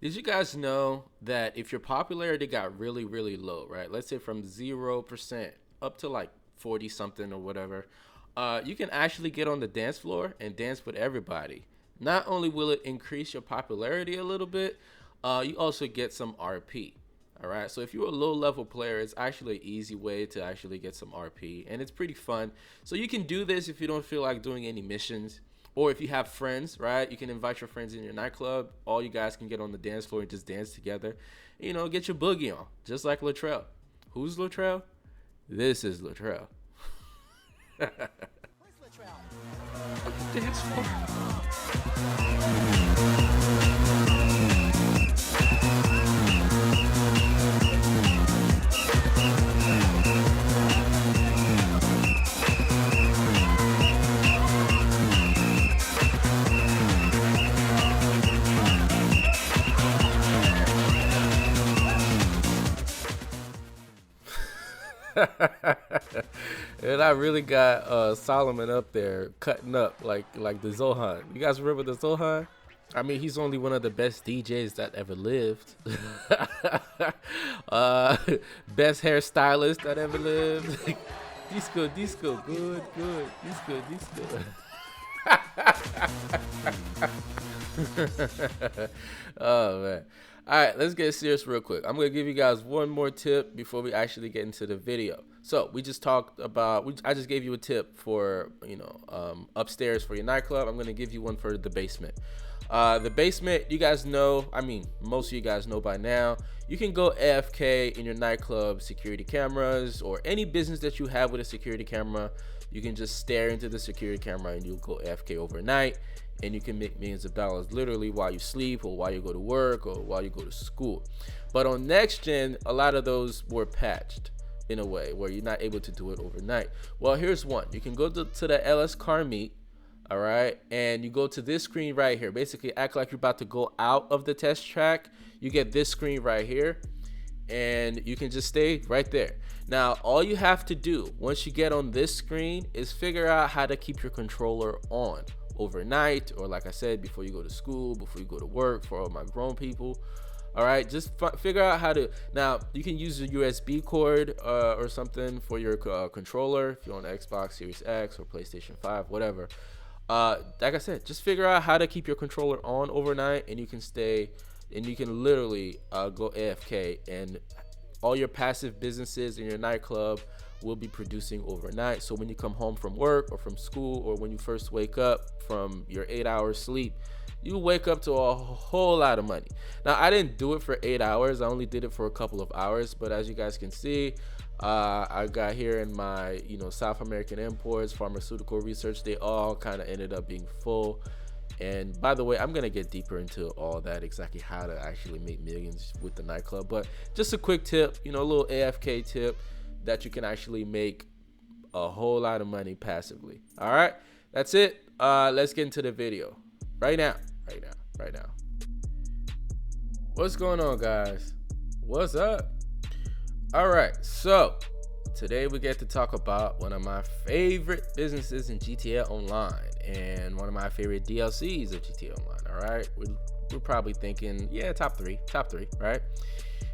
Did you guys know that if your popularity got really, really low, right? Let's say from 0% up to like 40 something or whatever, you can actually get on the dance floor and dance with everybody. Not only will it increase your popularity a little bit, you also get some RP. All right. So if you're a low level player, it's actually an easy way to actually get some RP, and it's pretty fun. So you can do this if you don't feel like doing any missions, or if you have friends, right? You can invite your friends in your nightclub. All you guys can get on the dance floor and just dance together. Get your boogie on, just like Latrell. Who's Latrell? This is Latrell. Dance floor. And I really got Solomon up there cutting up like the Zohan. You guys remember the Zohan? I mean, he's only one of the best DJs that ever lived. uh, Best hairstylist that ever lived. Disco, disco, good, good. Disco, disco. Oh man. All right, let's get serious real quick. I'm gonna give you guys one more tip before we actually get into the video. So we just talked about. I just gave you a tip for upstairs for your nightclub. I'm gonna give you one for the basement. The basement, you guys know. I mean, most of you guys know by now. You can go AFK in your nightclub security cameras or any business that you have with a security camera. You can just stare into the security camera and you'll go AFK overnight, and you can make millions of dollars literally while you sleep or while you go to work or while you go to school. But on next gen, a lot of those were patched in a way where you're not able to do it overnight. Well, here's one. You can go to the LS car meet, all right, and you go to this screen right here. Basically act like you're about to go out of the test track. You get this screen right here, and you can just stay right there. Now, all you have to do once you get on this screen is figure out how to keep your controller on overnight, or like I said, before you go to school, before you go to work, for all my grown people. All right, just figure out how to. Now, you can use a USB cord or something for your controller if you're on Xbox Series X or PlayStation 5, whatever. Like I said, just figure out how to keep your controller on overnight, and you can stay, and you can literally go AFK, and all your passive businesses in your nightclub will be producing overnight. So when you come home from work or from school, or when you first wake up from your 8 hours sleep, you wake up to a whole lot of money. Now, I didn't do it for 8 hours. I only did it for a couple of hours. But as you guys can see, I got here in my, South American imports, pharmaceutical research. They all kind of ended up being full. And by the way, I'm going to get deeper into all that, exactly how to actually make millions with the nightclub. But just a quick tip, a little AFK tip that you can actually make a whole lot of money passively. All right, that's it. Let's get into the video right now. What's going on, guys? What's up? All right, so today we get to talk about one of my favorite businesses in GTA Online and one of my favorite DLCs of GTA Online. All right, we're probably thinking, yeah, top three, right?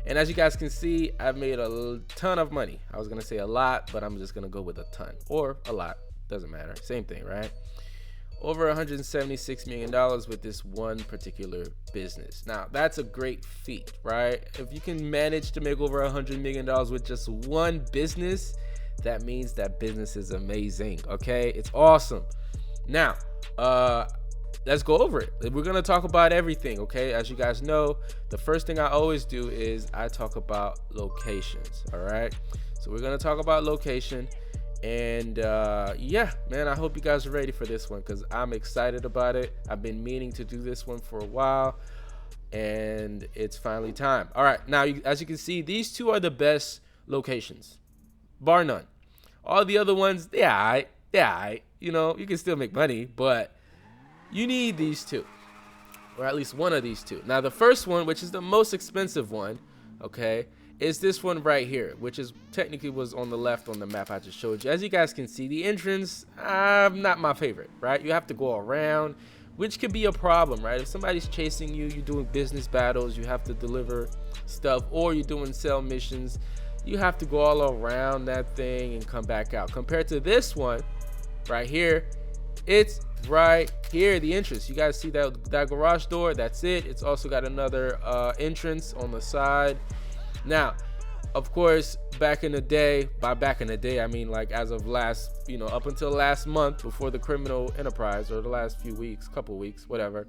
And as you guys can see, I've made a ton of money. I was gonna say a lot, but I'm just gonna go with a ton, or a lot, doesn't matter, same thing, right? Over $176 million with this one particular business. Now, that's a great feat, right? If you can manage to make over $100 million with just one business, that means that business is amazing, okay? It's awesome. Now, let's go over it. We're gonna talk about everything, okay? As you guys know, the first thing I always do is I talk about locations, all right? So we're gonna talk about location. And yeah, man, I hope you guys are ready for this one because I'm excited about it. I've been meaning to do this one for a while, and it's finally time. All right, now as you can see, these two are the best locations, bar none. All the other ones, they're all right. You can still make money, but you need these two, or at least one of these two. Now, the first one, which is the most expensive one, okay, is this one right here, which is technically was on the left on the map I just showed you. As you guys can see, the entrance, not my favorite, right? You have to go around, which could be a problem, right? If somebody's chasing you, you're doing business battles, you have to deliver stuff, or you're doing sell missions, you have to go all around that thing and come back out. Compared to this one right here, it's right here, the entrance. You guys see that garage door? That's it. It's also got another entrance on the side. Now, of course, back in the day, by back in the day, I mean like as of last, up until last month, before the criminal enterprise, or the last few weeks, couple weeks, whatever,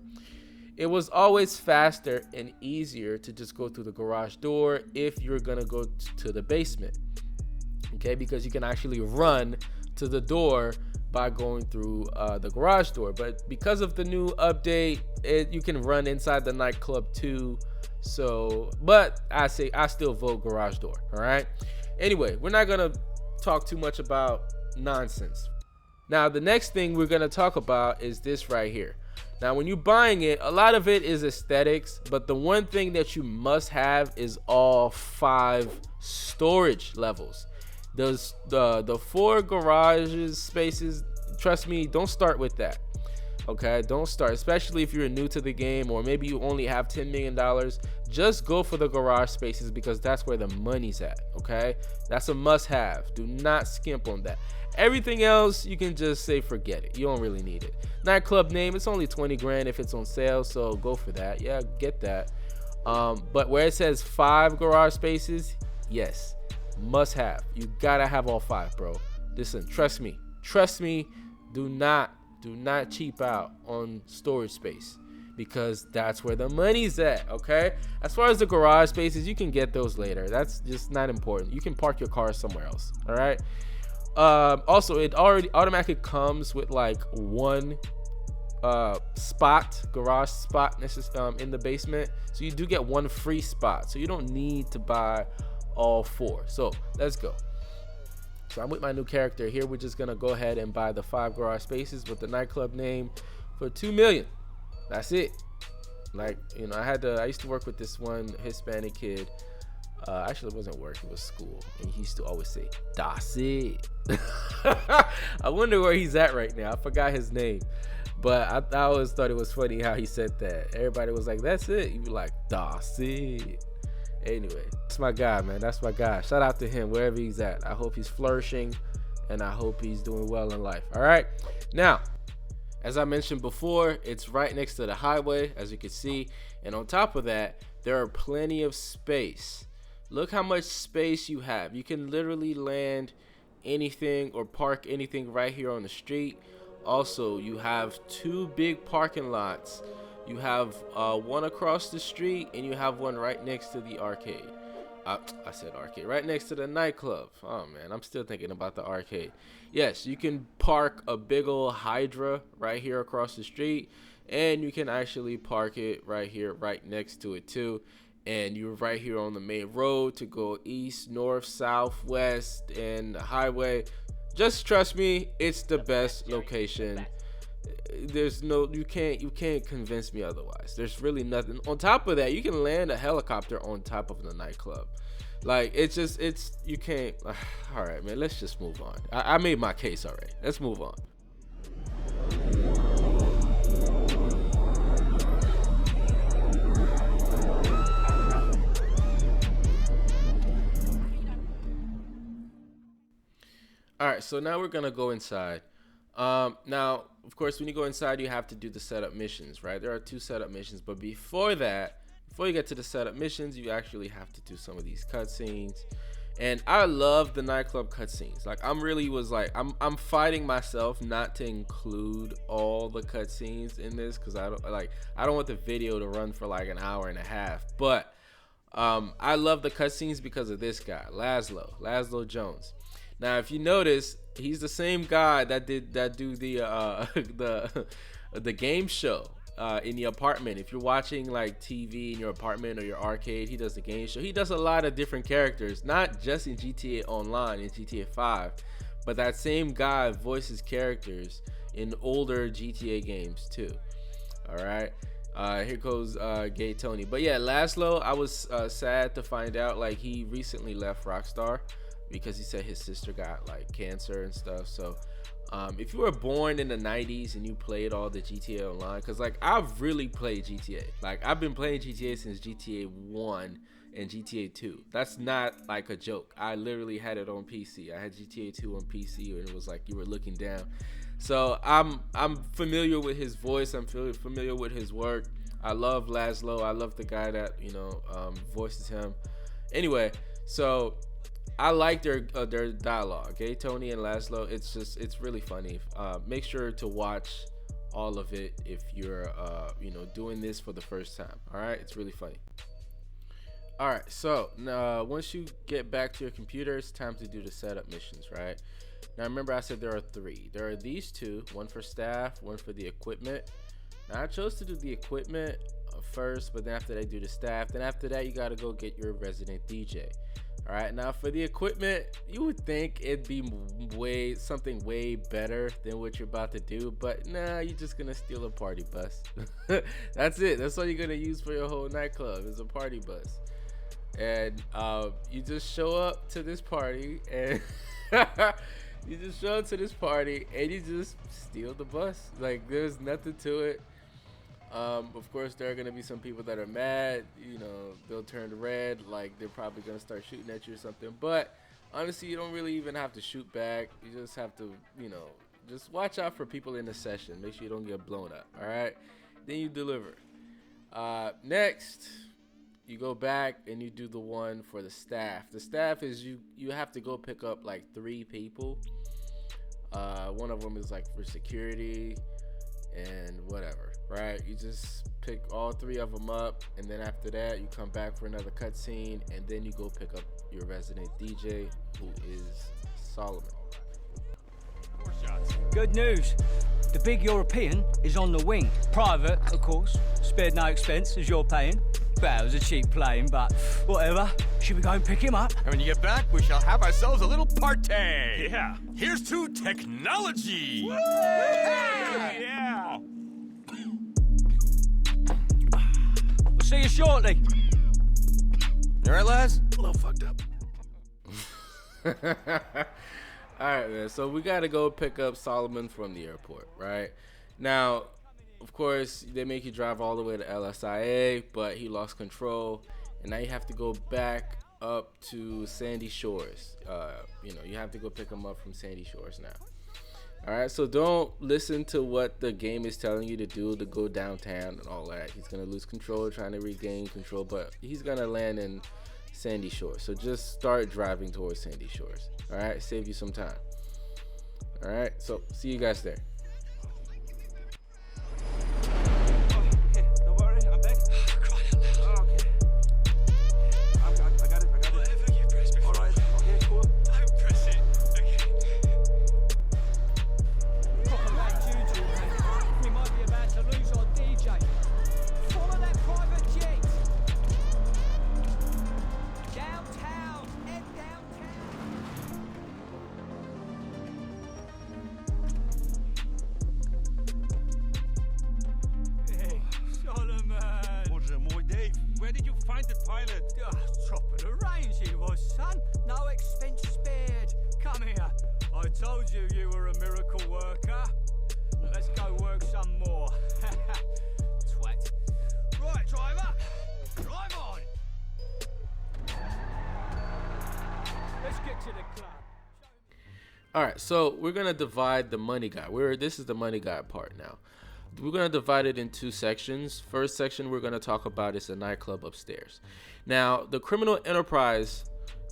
it was always faster and easier to just go through the garage door if you're gonna go to the basement, okay? Because you can actually run to the door by going through the garage door. But because of the new update, you can run inside the nightclub too. So, but I still vote garage door. All right. Anyway, we're not gonna talk too much about nonsense. Now, the next thing we're gonna talk about is this right here. Now, when you're buying it, a lot of it is aesthetics, but the one thing that you must have is all 5 storage levels. The 4 garages spaces, trust me, don't start with that. Okay, don't start, especially if you're new to the game, or maybe you only have $10 million. Just go for the garage spaces, because that's where the money's at. Okay, that's a must-have. Do not skimp on that. Everything else, you can just say forget it. You don't really need it. Nightclub name, it's only 20 grand if it's on sale, so go for that. Yeah, get that. But where it says 5 garage spaces, yes, must have. You gotta have all 5, bro. Listen, trust me. Do not cheap out on storage space, because that's where the money's at. Okay, as far as the garage spaces, you can get those later. That's just not important. You can park your car somewhere else. All right. Also, it already automatically comes with like one garage spot in the basement, so you do get one free spot, so you don't need to buy all 4. So let's go. So I'm with my new character here. We're just gonna go ahead and buy the 5 garage spaces with the nightclub name for 2 million. That's it. Like, I used to work with this one Hispanic kid. Actually, it wasn't work, it was school, and he used to always say, "That's it." I wonder where he's at right now. I forgot his name, but I always thought it was funny how he said that. Everybody was like, "That's it." He'd be like, "That's it." Anyway, that's my guy, man. That's my guy. Shout out to him wherever he's at. I hope he's flourishing, and I hope he's doing well in life. All right. Now, as I mentioned before, it's right next to the highway, as you can see. And on top of that, there are plenty of space. Look how much space you have. You can literally land anything or park anything right here on the street. Also, you have 2 big parking lots. You have one across the street, and you have one right next to the arcade. I said arcade, right next to the nightclub. Oh man, I'm still thinking about the arcade. Yes, you can park a big old Hydra right here across the street, and you can actually park it right here, right next to it too. And you're right here on the main road to go east, north, south, west, and the highway. Just trust me, it's the best location. There's no, you can't convince me otherwise. There's really nothing. On top of that, you can land a helicopter on top of the nightclub. Like, you can't. All right, man, let's just move on. I made my case already. Let's move on. All right, so now we're gonna go inside. Now, of course, when you go inside, you have to do the setup missions, right? There are 2 setup missions, but before you get to the setup missions, you actually have to do some of these cutscenes. And I love the nightclub cutscenes. Like, I'm fighting myself not to include all the cutscenes in this, because I don't want the video to run for like an hour and a half. But I love the cutscenes because of this guy, Laszlo Jones. Now, if you notice, he's the same guy that do the the game show in the apartment. If you're watching like TV in your apartment or your arcade, he does the game show. He does a lot of different characters, not just in GTA Online and GTA 5, but that same guy voices characters in older GTA games too. All right. Here goes Gay Tony. But yeah, Laszlo, I was sad to find out like he recently left Rockstar, because he said his sister got like cancer and stuff. So If you were born in the 90s and you played all the GTA Online, because like I've really played GTA. Like I've been playing GTA since GTA 1 and GTA 2. That's not like a joke. I literally had it on PC. I had GTA 2 on PC and it was like you were looking down. So I'm familiar with his voice. I'm familiar with his work. I love Laszlo. I love the guy that voices him. Anyway, so I like their dialogue. Okay, Tony and Laszlo. It's really funny. Make sure to watch all of it if you're doing this for the first time. All right, it's really funny. All right, so once you get back to your computer, it's time to do the setup missions, right? Now remember I said there are 3. There are these 2, one for staff, one for the equipment. Now I chose to do the equipment first, but then after that do the staff. Then after that you gotta go get your resident DJ. All right, now for the equipment, you would think it'd be something way better than what you're about to do, but nah, you're just gonna steal a party bus. That's it. That's all you're gonna use for your whole nightclub is a party bus. And you just show up to this party and you just steal the bus. Like there's nothing to it. Of course there are gonna be some people that are mad, they'll turn red, like they're probably gonna start shooting at you or something, but honestly you don't really even have to shoot back. You just have to just watch out for people in the session. Make sure you don't get blown up. All right, then you deliver. Next you go back and you do the one for the staff. The staff is you have to go pick up like 3 people. One of them is like for security and whatever, right? You just pick all 3 of them up, and then after that you come back for another cutscene, and then you go pick up your resident DJ, who is Solomon. Good news. The big European is on the wing. Private, of course. Spared no expense as you're paying. Well, it was a cheap plane, but whatever. Should we go and pick him up? And when you get back, we shall have ourselves a little party. Yeah. Here's to technology. Woo! Yeah. We'll see you shortly. You all right, lads? A little fucked up. All right, man. So we got to go pick up Solomon from the airport, right? Now, of course, they make you drive all the way to LSIA, but he lost control, and now you have to go back up to Sandy Shores. You have to go pick him up from Sandy Shores now. All right, so don't listen to what the game is telling you to do, to go downtown and all that. He's going to lose control, trying to regain control, but he's going to land in Sandy Shores. So just start driving towards Sandy Shores. All right, save you some time. All right, so see you guys there. Told you you were a miracle worker. Let's go work some more. Twat. Right, driver. Drive on. Let's get to the club. All right, so we're gonna divide the money guy. This is the money guy part now. We're gonna divide it in 2 sections. First section we're gonna talk about is the nightclub upstairs. Now, the criminal enterprise.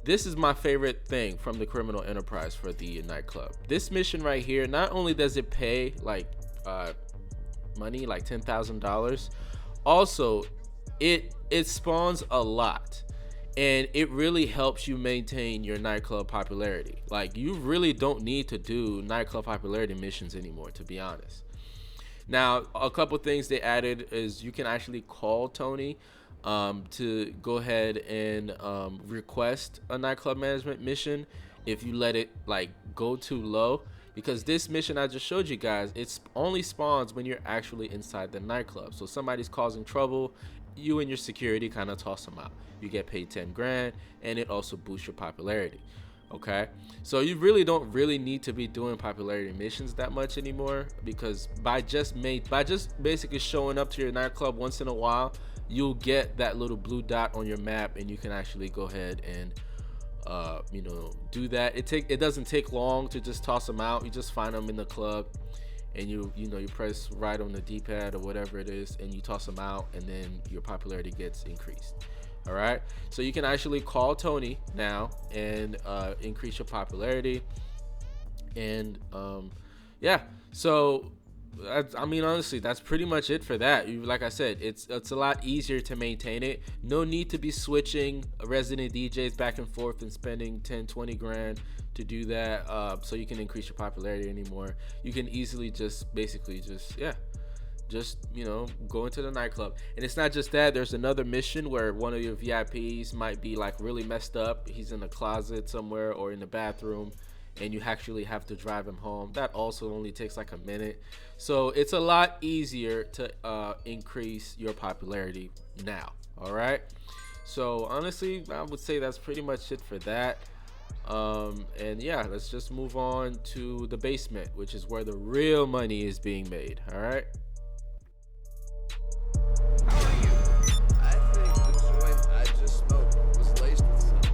This is my favorite thing from the criminal enterprise for the nightclub. This mission right here, not only does it pay like money, like $10,000, also it spawns a lot, and it really helps you maintain your nightclub popularity. Like you really don't need to do nightclub popularity missions anymore, to be honest. Now, a couple things they added is you can actually call Tony to go ahead and request a nightclub management mission if you let it like go too low, because this mission I just showed you guys, it only spawns when you're actually inside the nightclub. So somebody's causing trouble, you and your security kind of toss them out. You get paid 10 grand, and it also boosts your popularity. Okay, so you really don't really need to be doing popularity missions that much anymore, because by just basically showing up to your nightclub once in a while, you'll get that little blue dot on your map, and you can actually go ahead and do that. It doesn't take long to just toss them out. You just find them in the club, and you press right on the D-pad or whatever it is, and you toss them out, and then your popularity gets increased. All right, so you can actually call Tony now and increase your popularity. And yeah, so I mean, honestly, that's pretty much it for that. Like I said, it's a lot easier to maintain it. No need to be switching resident DJs back and forth and spending 10-20 grand to do that, so you can increase your popularity anymore. You can easily just go into the nightclub. And it's not just that. There's another mission where one of your VIPs might be like really messed up. He's in a closet somewhere or in the bathroom, and you actually have to drive him home. That also only takes like a minute. So it's a lot easier to increase your popularity now. All right, so honestly, I would say that's pretty much it for that. And yeah, let's just move on to the basement, which is where the real money is being made. All right. I think the joint I just smoked was laced with something.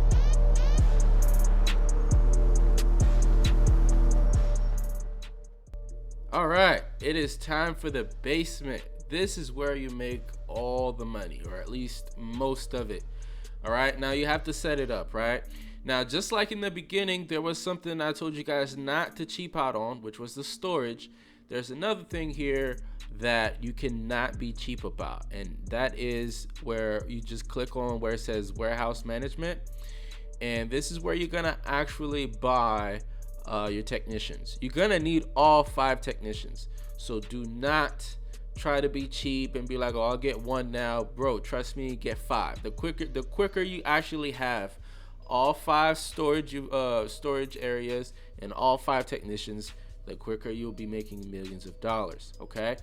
All right, it is time for the basement. This is where you make all the money, or at least most of it. All right, now you have to set it up, right? Now, just like in the beginning, there was something I told you guys not to cheap out on, which was the storage. There's another thing here that you cannot be cheap about, and that is where you just click on where it says warehouse management, and this is where you're gonna actually buy your technicians. You're gonna need all 5 technicians, so do not try to be cheap and be like, oh, I'll get 1 now. Bro, trust me, get 5. The quicker you actually have all 5 storage areas and all 5 technicians, the quicker you'll be making millions of dollars. Okay,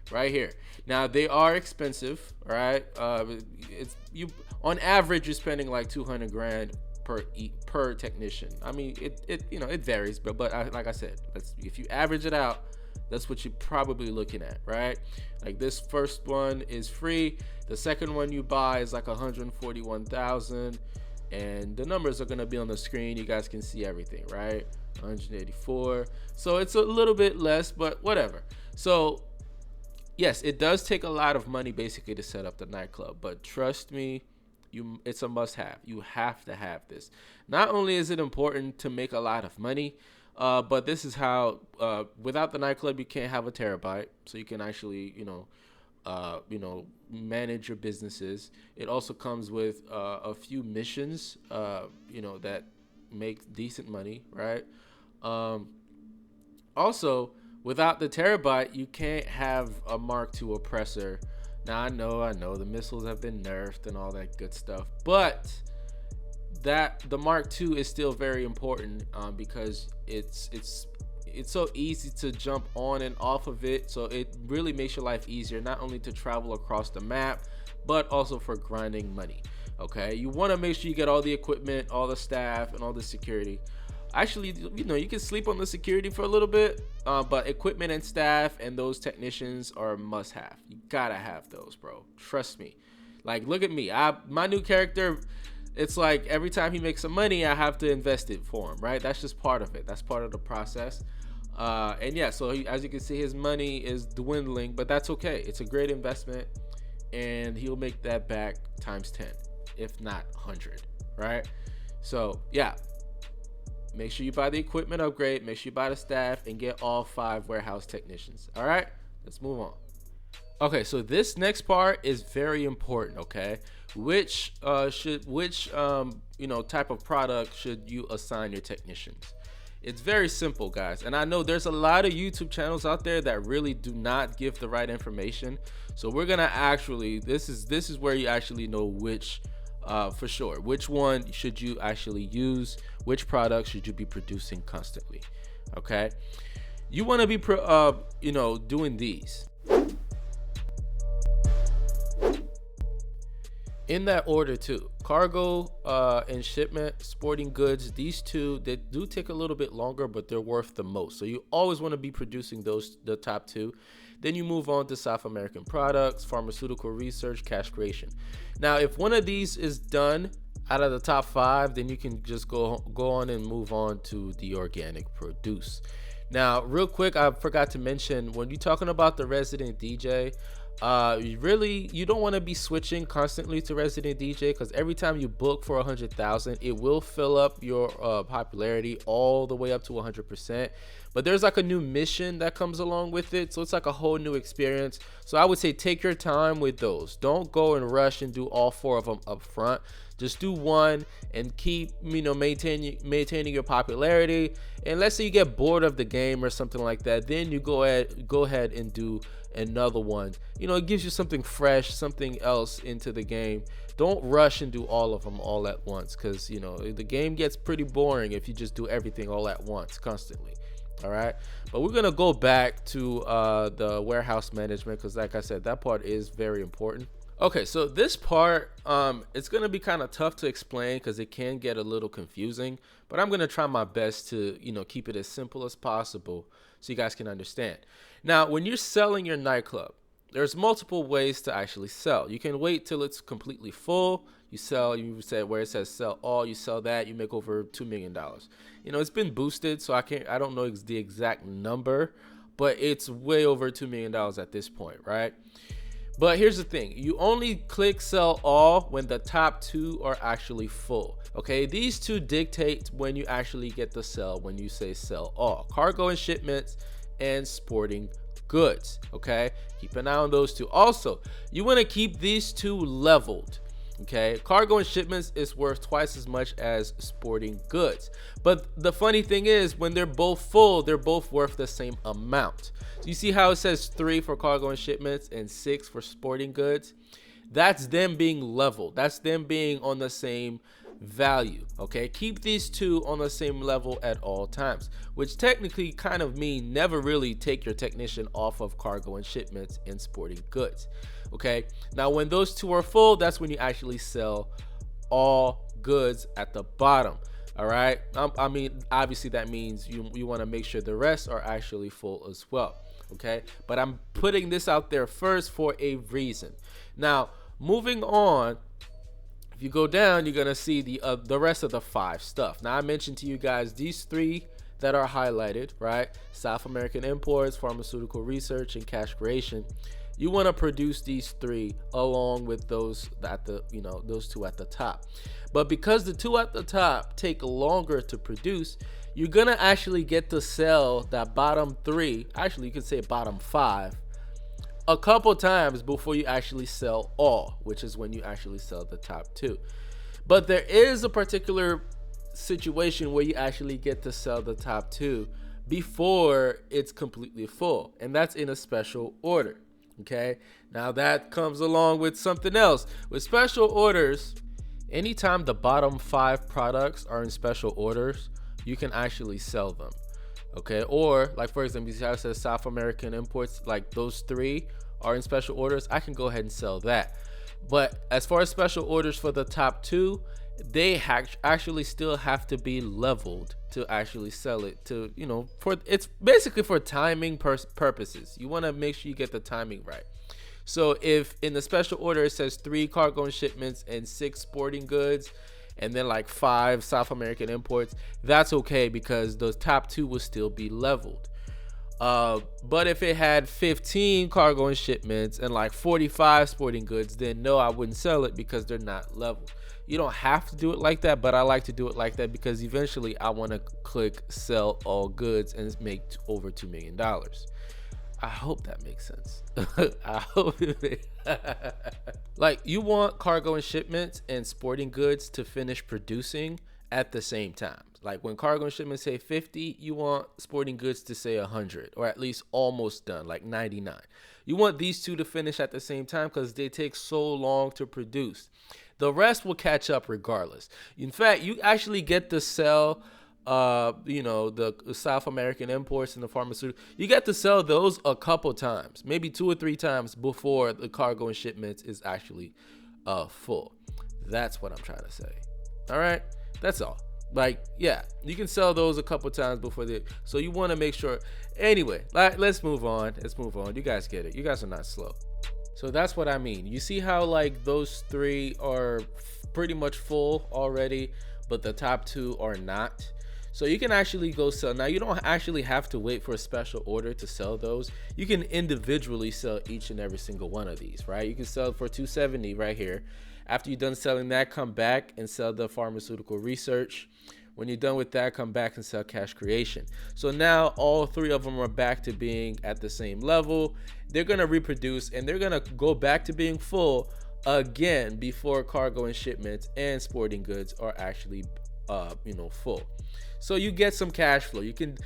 right here. Now they are expensive, right? On average, you're spending like 200 grand per technician. I mean, it varies, but like I said, if you average it out, that's what you're probably looking at, right? Like this first one is free. The second one you buy is like 141,000, and the numbers are gonna be on the screen. You guys can see everything, right? 184. So it's a little bit less, but whatever. So yes, it does take a lot of money basically to set up the nightclub, but trust me, it's a must-have. You have to have this. Not only is it important to make a lot of money, but this is how without the nightclub you can't have a terabyte, so you can actually manage your businesses. It also comes with a few missions that make decent money, right? Also, without the terabyte, you can't have a Mark II oppressor. Now I know the missiles have been nerfed and all that good stuff, but the Mark II is still very important because it's so easy to jump on and off of it. So it really makes your life easier, not only to travel across the map, but also for grinding money. Okay, you want to make sure you get all the equipment, all the staff, and all the security. Actually, you can sleep on the security for a little bit, but equipment and staff and those technicians are a must-have. You gotta have those, bro. Trust me. Like, look at me. My new character, it's like every time he makes some money, I have to invest it for him, right? That's just part of it. That's part of the process. And yeah, so as you can see, his money is dwindling, but that's okay. It's a great investment, and he'll make that back times 10, if not 100, right? So yeah, make sure you buy the equipment upgrade, make sure you buy the staff, and get all 5 warehouse technicians. All right, let's move on. Okay, so this next part is very important. Okay, which type of product should you assign your technicians? It's very simple, guys, and I know there's a lot of YouTube channels out there that really do not give the right information. So we're gonna actually, this is where you actually know which, for sure, which one should you actually use, which product should you be producing constantly. Okay, you want to be doing these. In that order too. Cargo and shipment, sporting goods, these two, they do take a little bit longer, but they're worth the most. So you always want to be producing those, the top two. Then you move on to South American products, pharmaceutical research, cash creation. Now, if one of these is done out of the top 5, then you can just go on and move on to the organic produce. Now, real quick, I forgot to mention, when you're talking about the resident DJ, you don't want to be switching constantly to resident DJ, because every time you book for 100,000, it will fill up your popularity all the way up to 100%. But there's like a new mission that comes along with it, so it's like a whole new experience. So I would say take your time with those. Don't go and rush and do all 4 of them up front. Just do one and keep, maintaining your popularity. And let's say you get bored of the game or something like that, then you go ahead and do another one. It gives you something fresh, something else into the game. Don't rush and do all of them all at once, because the game gets pretty boring if you just do everything all at once constantly. All right, but we're gonna go back to the warehouse management, because like I said, that part is very important. Okay, so this part, it's gonna be kind of tough to explain because it can get a little confusing, but I'm gonna try my best to keep it as simple as possible so you guys can understand. Now, when you're selling your nightclub, there's multiple ways to actually sell. You can wait till it's completely full. You said where it says sell all, you sell that, you make over $2 million. It's been boosted, so I don't know the exact number, but it's way over $2 million at this point, right? But here's the thing, you only click sell all when the top 2 are actually full. Okay, these 2 dictate when you actually get the sell when you say sell all. Cargo and shipments and sporting goods. Okay, keep an eye on those 2. Also, you want to keep these 2 leveled. Okay, cargo and shipments is worth twice as much as sporting goods. But the funny thing is, when they're both full, they're both worth the same amount. So you see how it says 3 for cargo and shipments and 6 for sporting goods? That's them being leveled. That's them being on the same value. Okay, keep these 2 on the same level at all times, which technically kind of mean never really take your technician off of cargo and shipments and sporting goods. Okay, now when those 2 are full, that's when you actually sell all goods at the bottom. All right, obviously that means you want to make sure the rest are actually full as well. Okay, but I'm putting this out there first for a reason. Now, moving on, if you go down, you're gonna see the rest of the 5 stuff. Now, I mentioned to you guys these 3 that are highlighted, right? South American imports, pharmaceutical research, and cash creation. You want to produce these 3 along with those at those 2 at the top. But because the 2 at the top take longer to produce, you're gonna actually get to sell that bottom 3. Actually, you could say bottom 5 a couple times before you actually sell all, which is when you actually sell the top 2. But there is a particular situation where you actually get to sell the top 2 before it's completely full, and that's in a special order. Okay, now that comes along with something else. With special orders, anytime the bottom 5 products are in special orders, you can actually sell them. Okay, or like for example, how it says South American imports, like those 3 are in special orders, I can go ahead and sell that. But as far as special orders for the top 2, they actually still have to be leveled to actually sell it to, it's basically for timing purposes. You want to make sure you get the timing right. So if in the special order it says 3 cargo and shipments and 6 sporting goods, and then like 5 South American imports, that's okay because those top 2 will still be leveled. But if it had 15 cargo and shipments and like 45 sporting goods, then no, I wouldn't sell it because they're not leveled. You don't have to do it like that, but I like to do it like that because eventually I want to click sell all goods and make over $2 million. I hope that makes sense. I hope it makes like, you want cargo and shipments and sporting goods to finish producing at the same time. Like when cargo and shipments say 50, you want sporting goods to say 100, or at least almost done, like 99. You want these 2 to finish at the same time because they take so long to produce. The rest will catch up regardless. In fact, you actually get to sell the South American imports and the pharmaceutical. You get to sell those a couple times, maybe 2 or 3 times before the cargo and shipments is actually full. That's what I'm trying to say. All right, that's all. Like, yeah, you can sell those a couple times before so you want to make sure. Anyway, let's move on. You guys get it. You guys are not slow. So that's what I mean. You see how like those 3 are pretty much full already, but the top 2 are not. So you can actually go sell. Now you don't actually have to wait for a special order to sell those. You can individually sell each and every single one of these, right? You can sell for $270 right here. After you're done selling that, come back and sell the pharmaceutical research. When you're done with that, come back and sell cash creation. So now all 3 of them are back to being at the same level. They're going to reproduce and they're going to go back to being full again before cargo and shipments and sporting goods are actually full. So you get some cash flow. You can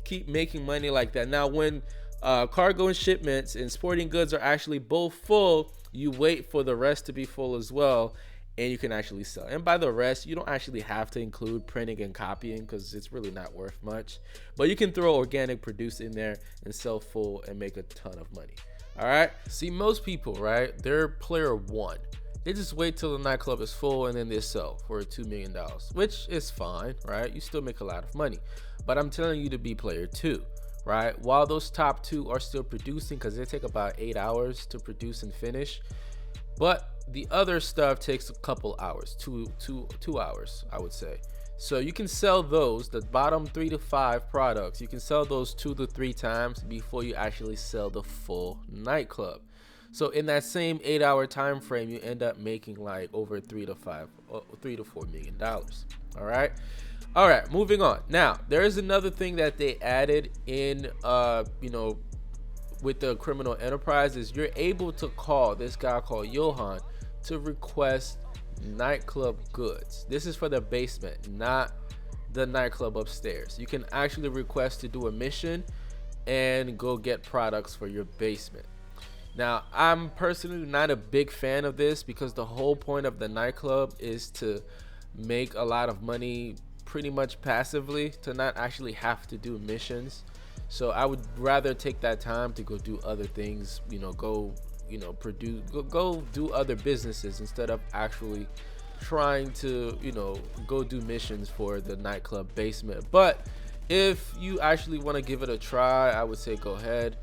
keep making money like that. Now when cargo and shipments and sporting goods are actually both full, you wait for the rest to be full as well, and you can actually sell. And by the rest, you don't actually have to include printing and copying because it's really not worth much. But you can throw organic produce in there and sell full and make a ton of money. All right. See, most people, right, they're player 1. They just wait till the nightclub is full and then they sell for $2 million, which is fine, right? You still make a lot of money. But I'm telling you to be player 2. Right, while those top 2 are still producing, because they take about 8 hours to produce and finish, but the other stuff takes a couple hours, two hours, I would say. So you can sell those, the bottom 3 to 5 products, you can sell those 2 to 3 times before you actually sell the full nightclub. So in that same 8-hour time frame, you end up making like over $3 to $4 million. All right, moving on. Now, there is another thing that they added in, with the criminal enterprise is you're able to call this guy called Johan to request nightclub goods. This is for the basement, not the nightclub upstairs. You can actually request to do a mission and go get products for your basement. Now, I'm personally not a big fan of this because the whole point of the nightclub is to make a lot of money pretty much passively, to not actually have to do missions. So I would rather take that time to go do other things, go do other businesses instead of actually trying to go do missions for the nightclub basement. But if you actually want to give it a try, I would say go ahead.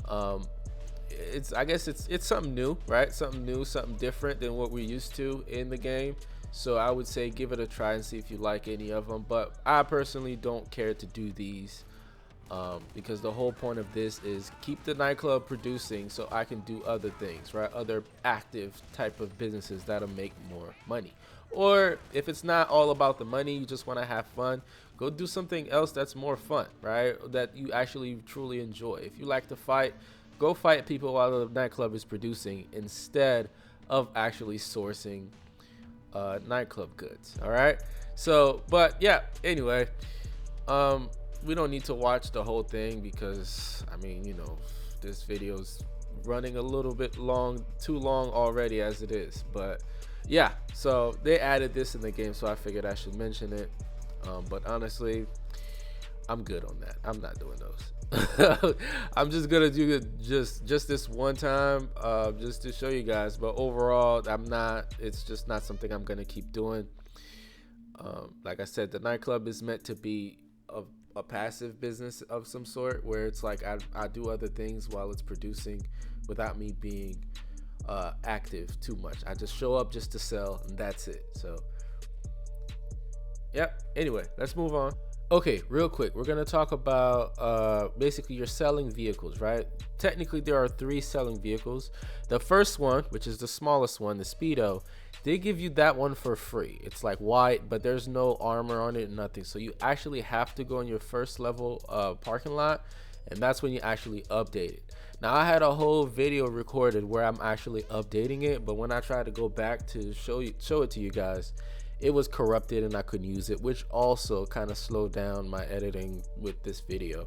I guess it's something new, right? Something new, something different than what we're used to in the game. So I would say give it a try and see if you like any of them. But I personally don't care to do these because the whole point of this is keep the nightclub producing so I can do other things, right? Other active type of businesses that'll make more money. Or if it's not all about the money, you just want to have fun, go do something else that's more fun, right? That you actually truly enjoy. If you like to fight, go fight people while the nightclub is producing instead of actually sourcing nightclub goods. All right, so but yeah, anyway, we don't need to watch the whole thing because I mean, this video's running a little bit too long already as it is. But yeah, so they added this in the game, so I figured I should mention it. But honestly, I'm good on that. I'm not doing those. I'm just gonna do it just this one time, just to show you guys. But overall, it's just not something I'm gonna keep doing. Like I said, the nightclub is meant to be a passive business of some sort, where it's like I do other things while it's producing without me being active too much. I just show up just to sell, and that's it. So yep, anyway, let's move on. Okay, real quick, we're gonna talk about basically you're selling vehicles, right? Technically there are 3 selling vehicles. The first one, which is the smallest one, the Speedo, they give you that one for free. It's like white, but there's no armor on it, nothing. So you actually have to go in your first level parking lot, and that's when you actually update it. Now I had a whole video recorded where I'm actually updating it, but when I tried to go back to show it to you guys, it was corrupted and I couldn't use it, which also kind of slowed down my editing with this video.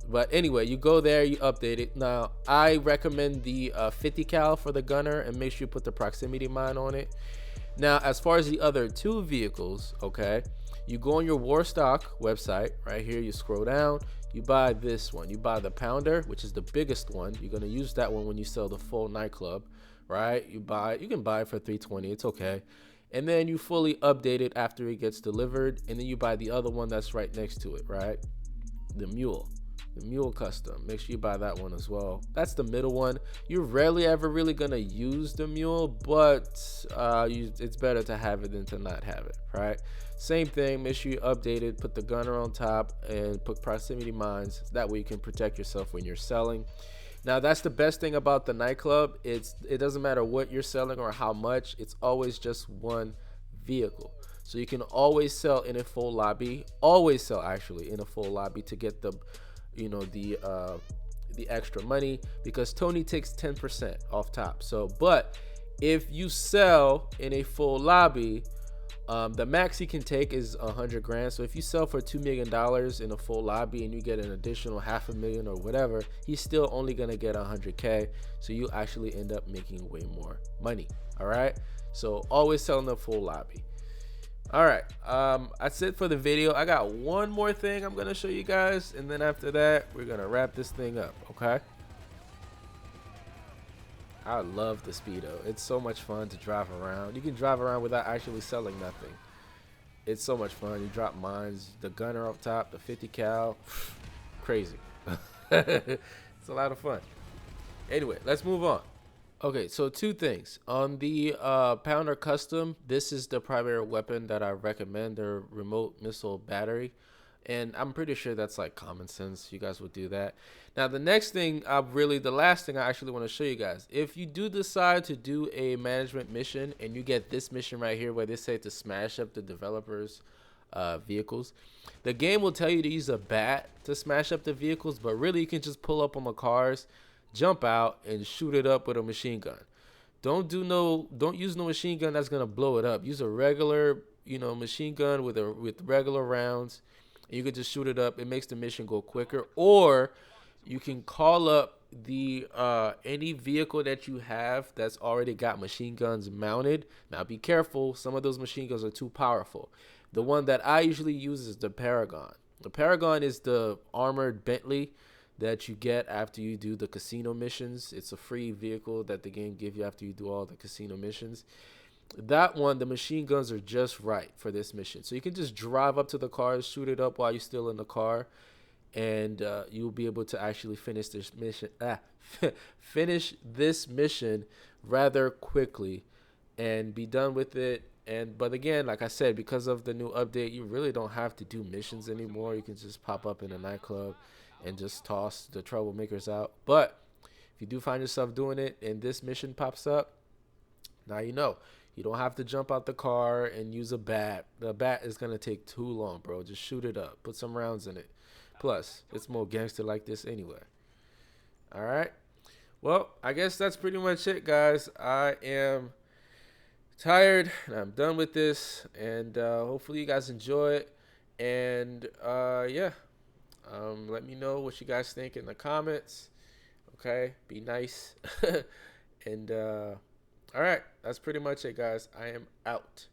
But anyway, you go there, you update it. Now I recommend the 50 cal for the gunner, and make sure you put the proximity mine on it. Now as far as the other 2 vehicles, okay, you go on your Warstock website right here, you scroll down, you buy this one, you buy the Pounder, which is the biggest one. You're going to use that one when you sell the full nightclub, right? You can buy it for 320. It's okay. And then you fully update it after it gets delivered, and then you buy the other one that's right next to it, right? The mule custom. Make sure you buy that one as well. That's the middle one. You're rarely ever really gonna use the mule, but it's better to have it than to not have it, right? Same thing. Make sure you update it, put the gunner on top, and put proximity mines. That way you can protect yourself when you're selling. Now that's the best thing about the nightclub. It doesn't matter what you're selling or how much. It's always just one vehicle. So you can always sell in a full lobby. Always sell actually in a full lobby to get the, the extra money, because Tony takes 10% off top. So, but if you sell in a full lobby, the max he can take is 100 grand. So if you sell for $2 million in a full lobby and you get an additional $500,000 or whatever, he's still only gonna get 100K. So you actually end up making way more money. All right. So always sell in the full lobby. All right. That's it for the video. I got one more thing I'm gonna show you guys, and then after that, we're gonna wrap this thing up. Okay. I love the Speedo. It's so much fun to drive around. You can drive around without actually selling nothing. It's so much fun. You drop mines, the gunner up top, the 50 cal, crazy. It's a lot of fun. Anyway, let's move on. Okay, so two things. On the Pounder Custom, this is the primary weapon that I recommend, the remote missile battery. And I'm pretty sure that's like common sense. You guys would do that. Now, the next thing, the last thing I actually want to show you guys. If you do decide to do a management mission and you get this mission right here where they say to smash up the developers' vehicles, the game will tell you to use a bat to smash up the vehicles, but really you can just pull up on the cars, jump out, and shoot it up with a machine gun. Don't use no machine gun that's gonna blow it up. Use a regular, machine gun with regular rounds. You can just shoot it up. It makes the mission go quicker. Or you can call up the any vehicle that you have that's already got machine guns mounted. Now be careful. Some of those machine guns are too powerful. The one that I usually use is the Paragon. The Paragon is the armored Bentley that you get after you do the casino missions. It's a free vehicle that the game gives you after you do all the casino missions. That one, the machine guns are just right for this mission. So you can just drive up to the car, shoot it up while you're still in the car, and you'll be able to actually finish this mission. Finish this mission rather quickly and be done with it. But again, like I said, because of the new update, you really don't have to do missions anymore. You can just pop up in a nightclub and just toss the troublemakers out. But if you do find yourself doing it and this mission pops up, now you know. You don't have to jump out the car and use a bat. The bat is going to take too long, bro. Just shoot it up. Put some rounds in it. Plus, it's more gangster like this anyway. All right. Well, I guess that's pretty much it, guys. I am tired and I'm done with this. And hopefully you guys enjoy it. And yeah. Let me know what you guys think in the comments. Okay. Be nice. And all right, that's pretty much it, guys. I am out.